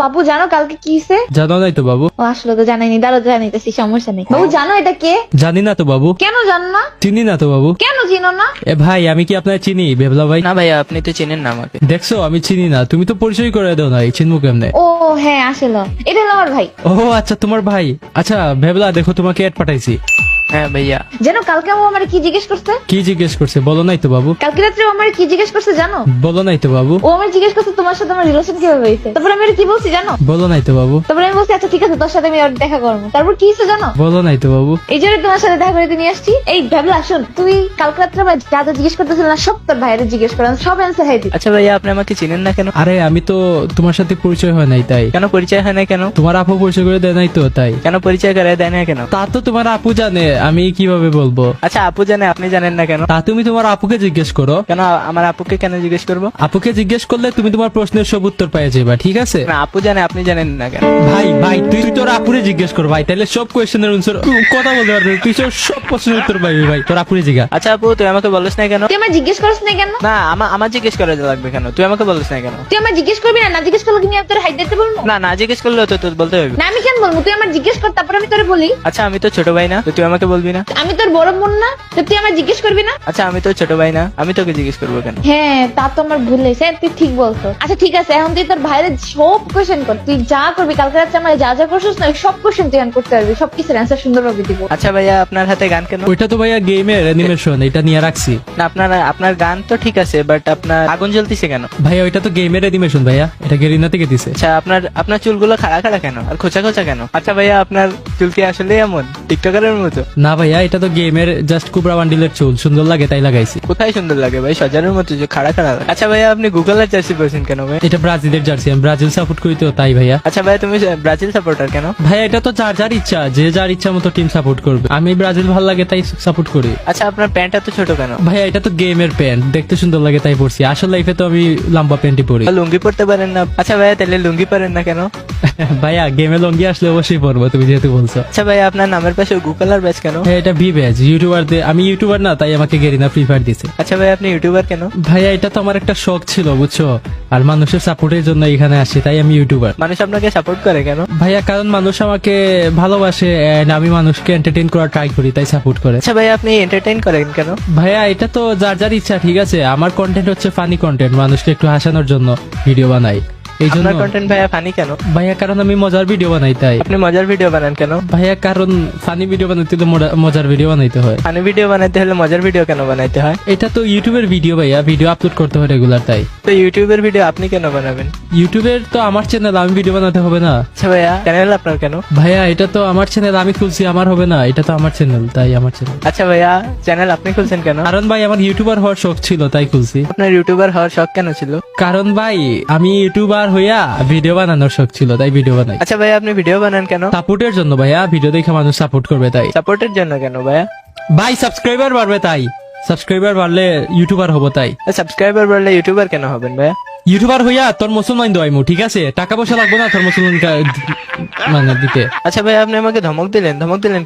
বাবু জানো কালকে কি হয়েছে? জানো নাই তো বাবু? ও আসলে তো জানাইনি, দাঁড়াও জানাইতেছি, সমস্যা নেই। বাবু জানো এটা কে? জানি না তো বাবু। কেন জানো না? চিনি না তো বাবু। কেন চিনো না? ভাই আমি কি আপনার চিনি বেবলা ভাই? না ভাইয়া, আপনি তো চেনেন না আমাকে। দেখছো আমি চিনি না, তুমি তো পরিচয় করে দাও না, চিনবো কেমনে? ও হ্যাঁ আসলে এটা হলো আমার ভাই। ও আচ্ছা তোমার ভাই। আচ্ছা বেবলা দেখো তোমাকে অ্যাড পাঠাইছি। হ্যাঁ ভাইয়া। জানো কালকে ও আমার কি জিজ্ঞেস করছে? কি জিজ্ঞেস করছে বলো নাই তো বাবু? কালকে রাত্রে ও আমার কি জিজ্ঞেস করছে জানো? বলো নাই তো বাবু। ও আমার জিজ্ঞেস করছে তোমার সাথে আমার রিলেশন কিভাবে হয়েছে। তারপর আমি ওর কি বলছি জানো? বলো নাই তো বাবু। তারপরে আমি বলছি আচ্ছা ঠিক আছে তোর সাথে আমি আর দেখা করবো। তারপর কি হয়েছে জানো? বলো নাই তো বাবু। এই জন্য তোমার সাথে দেখা করে নিয়ে আসছি। এই ভাবলা শোন, তুই কালকে রাত্রে আমার যা যা জিজ্ঞেস করতেছিল না সব তোর ভাইয়ের জিজ্ঞেস করেন, সব অ্যান্সার হাই দিই। আচ্ছা ভাইয়া, আপনি আমাকে চিনেন না কেন? আরে আমি তো তোমার সাথে পরিচয় হয় নাই তাই। কেন পরিচয় হয় না কেন? তোমার আপু পরিচয় করে দেয় নাই তো তাই। কেন পরিচয় করে দেয় না কেন? তা তো তোমার আপু জানে, আমি কিভাবে বলবো? আচ্ছা আপু জানে, আপনি জানেন না কেন? তা তুমি তোমার আপুকে জিজ্ঞেস করো। কেন আমার আপুকে কেন জিজ্ঞেস করবো? আপুকে জিজ্ঞেস করলে তুমি তোমার প্রশ্নের সব উত্তর পেয়ে যাবে, ঠিক আছে? না আপু জানে, আপনি জানেন না কেন? ভাই ভাই তুই তোর আপুরে জিজ্ঞেস কর ভাই, তাহলে সব কোয়েশ্চেনের আনসার কথা বলতে পারবি, তুই সব প্রশ্নের উত্তর পাবি ভাই, তোর আপুরে জিজ্ঞাসা। আচ্ছা আপু, তুই আমাকে বলিস না কেন? তুই আমার জিজ্ঞেস করিস না কেন? না আমার জিজ্ঞেস করা লাগবে কেন? তুই আমাকে বলিস না কেন? তুই আমার জিজ্ঞেস করবি না? না জিজ্ঞেস করলে কি আমি তোর হাইট দিতে বলবো? না জিজ্ঞেস করলে তো তোর বলতে হবে। না আমি কেন বলবো? তুই আমার জিজ্ঞেস কর তারপর আমি তোরে বলি। আচ্ছা আমি তো ছোট ভাই না, তো তুই আমাকে বলবি না? আমি তোর বড় বোন না, তো তুই আমার জিজ্ঞেস করবি না? আচ্ছা আমি তো ছোট ভাই না, আমি তোকে জিজ্ঞেস করবো কেন? হ্যাঁ তা তো আমার ভুল হয়েছে, তুই ঠিক বলছো। আচ্ছা ঠিক আছে, এখন তুই তোর ভাইয়ের সব কোশ্চেন কর, তুই যা করবি কালকে রাত্রে আমার যা যা করছিস না সব কোশ্চেন তুই করতে পারবি, সব কিছুর অ্যান্সার সুন্দরভাবে দিব। আচ্ছা ভাইয়া, আপনার হাতে গান কেন? ওইটা তো ভাইয়া গেমের অ্যানিমেশন, এটা নিয়ে রাখছি। না আপনার গান তো ঠিক আছে, বাট আপনার আগুন জ্বলতিছে কেন? ভাইয়া ওইটা তো গেমের অ্যানিমেশন ভাইয়া, এটা গেরিনা থেকে দিছে। আচ্ছা আপনার চুলগুলো খাড়া খাড়া কেন আর খোঁচা খোঁচা কেন? আচ্ছা ভাইয়া, আপনার চুল কি আসলে এমন টিকটকারের মতো? না ভাইয়া এটা তো গেমের জাস্ট কুবরা বান্ডিলের চুল, সুন্দর লাগে তাই লাগাইছি। কোথায় সুন্দর লাগে ভাই, সজারের মতো যে খাড়া খাড়া লাগে। আচ্ছা ভাইয়া, আপনি গুগলের জার্সি পরছেন কেন ভাই? এটা ব্রাজিলের জার্সি, আমি ব্রাজিল সাপোর্ট করি তো তাই ভাইয়া। আচ্ছা ভাইয়া, তুমি ব্রাজিল সাপোর্টার কেন? ভাইয়া এটা তো যার যার ইচ্ছা, যে যার ইচ্ছা মতো টিম সাপোর্ট করবে, আমি ব্রাজিল ভালো লাগে তাই সাপোর্ট করি। আচ্ছা আপনার প্যান্টটা তো ছোট কেন? ভাইয়া এটা তো গেমের প্যান্ট, দেখতে সুন্দর লাগে তাই পরছি, আসল লাইফে তো আমি লম্বা প্যান্টই পরি। লুঙ্গি পরতে পারেন না? আচ্ছা ভাইয়া, তাহলে লুঙ্গি পরেন না কেন? ভাইয়া গেমে লঙ্গি আসলে অবশ্যই পরবো, তুমি যেহেতু বলছো। আচ্ছা ভাইয়া, আপনার নামের পাশে গুগলার ব্যাচ কেন? হ্যাঁ এটা ভি ব্যাচ, আমি ইউটিউবার না তাই আমাকে গেরিনা ফ্রি ফায়ার দিছে। আচ্ছা ভাইয়া, আপনি ইউটিউবার কেন? ভাইয়া এটা তো আমার একটা শখ ছিল বুঝছো, আর মানুষের সাপোর্টের জন্য এখানে আসি তাই আমি ইউটিউবার। মানুষ আপনাকে সাপোর্ট করে কেন? ভাইয়া কারণ মানুষ আমাকে ভালোবাসে and আমি মানুষকে এন্টারটেইন করার ট্রাই করি তাই সাপোর্ট করে। আচ্ছা ভাইয়া, আপনি এন্টারটেইন করেন কেন? ভাইয়া এটা তো যার যার ইচ্ছা, ঠিক আছে? আমার কন্টেন্ট হচ্ছে ফানি কন্টেন্ট, মানুষকে একটু হাসানোর জন্য ভিডিও বানাই এই জন্য। আপনার কন্টেন্ট ভাইয়া ফানি কেন? ভাইয়া কারণ আমি মজার ভিডিও বানাই তাই। আপনি মজার ভিডিও বানান কেন? ভাইয়া কারণ ফানি ভিডিও বানাইতে তো মজার ভিডিও বানাইতে হয়। ফানি ভিডিও বানাইতে হলে মজার ভিডিও কেন বানাইতে হয়? এটা তো ইউটিউবের ভিডিও ভাইয়া, ভিডিও আপলোড করতে হয় রেগুলার তাই। তো ইউটিউবের ভিডিও আপনি কেন বানাবেন? ইউটিউবের তো আমার চ্যানেল, আমি ভিডিও বানাতে হবে না? আচ্ছা ভাইয়া, চ্যানেল আপনার কেন? ভাইয়া এটা তো আমার চ্যানেল, আমি খুলছি, আমার হবে না? এটা তো আমার চ্যানেল তাই আমার চ্যানেল। আচ্ছা ভাইয়া, চ্যানেল আপনি খুলছেন কেন? কারণ ভাই আমার ইউটিউবার হওয়ার শখ ছিল তাই খুলছি। আপনার ইউটিউবার হওয়ার শখ কেন ছিল? কারণ ভাই আমি ইউটিউবার হইয়া ভিডিও বানানোর শখ ছিল তাই ভিডিও বানাই। আচ্ছা ভাইয়া, আপনি ভিডিও বানান কেন? সাপোর্টের জন্য ভাইয়া, ভিডিও দেখে মানুষ সাপোর্ট করবে তাই। সাপোর্টের জন্য কেন ভাইয়া? ভাই সাবস্ক্রাইবার বাড়বে তাই, সাবস্ক্রাইবার বাড়লে ইউটিউবার হবো তাই। সাবস্ক্রাইবার বাড়লে ইউটিউবার কেন হবেন ভাইয়া? ইউটিউবার হইয়া তোর মুসলমান দোয়াইমু, ঠিক আছে? টাকা পয়সা লাগবে না তোর মুসলমান মানে দিতে। আচ্ছা ভাইয়া, আপনি আমাকে ধমক দিলেন কেন?